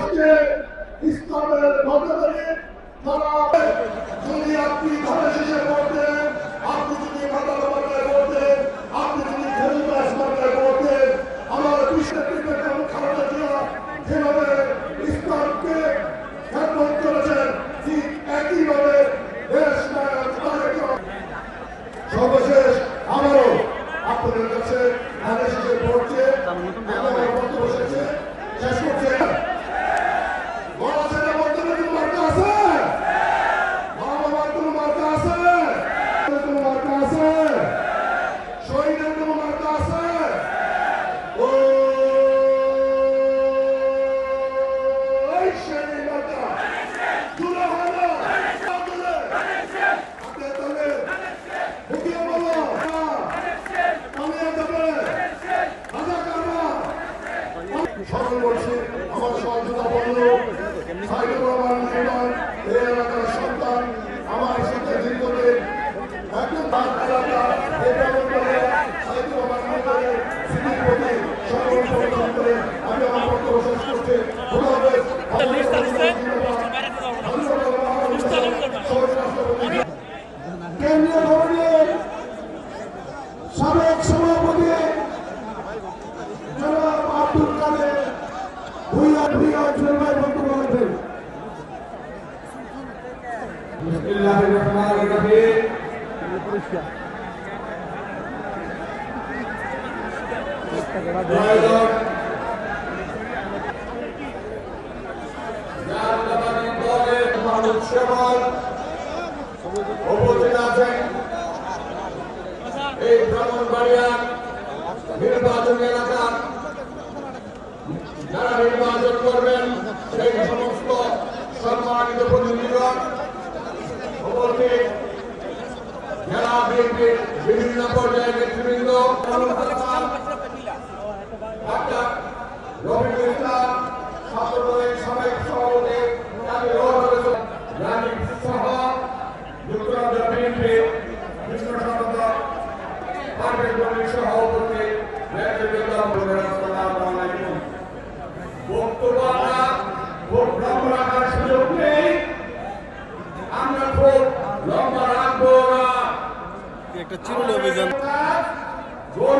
বসছে ইসলামের মতবাদে তারা যদি আপনি ধানের শীষে ভোট দেন, আপনি যদি মাতাল মার্কায় ভোট দেন, আপনি যদি খেলুদাস মার্কায় ভোট দেন, আমার বিশ্বের খালেদা জিয়া যেভাবে ইসলামকে খেদমত করেছেন ঠিক একইভাবে দেশ নায়ক তারেক সর্বশেষ আমারও আপনাদের কাছে ধানের শীষে ভোট দিয়ে আমার বক্তব্য শেষ করছে। সকল বলছি আমার সহযোগিতা বন্ধু সাইদুর রহমান মেহমান এই এলাকার সন্তান আমার সাথে দীর্ঘদিন একদম তার এলাকা এই প্রবন্ধনে সাইদুর রহমান মেহমানের স্মৃতির প্রতি সকল সমর্থন করে আমি আমার বক্তব্য শেষ করছি। কেন্দ্রীয় ভবনের সাবেক সভাপতি জনাব আব্দুল কাদের ভূঁইয়া জুলভাই বক্তব্য রাখবেন। বিসমিল্লাহির রহমানির রহিম। উপস্থিত আছেন এই ব্রাহ্মণবাড়িয়া নির্বাচনী এলাকার যারা নির্বাচন করবেন সেই সমস্ত সম্মানিত প্রতিনিধিগণ, উপস্থিত জেলা বিএনপির বিভিন্ন পর্যায়ের নেতৃবৃন্দ, ডাক্তার রফিকুল ইসলাম ছাত্রদলের সাবেক সভাপতি সহ যুক্তরাজ্য বিএনপির কৃষ্ণ সম্পাদক পারভেজ গনির সহ উপস্থিত বক্তব্য রাখার সুযোগ নেই, আমরা খুব লম্বা রাখবো না। একটা চিরুনি অভিযান জোর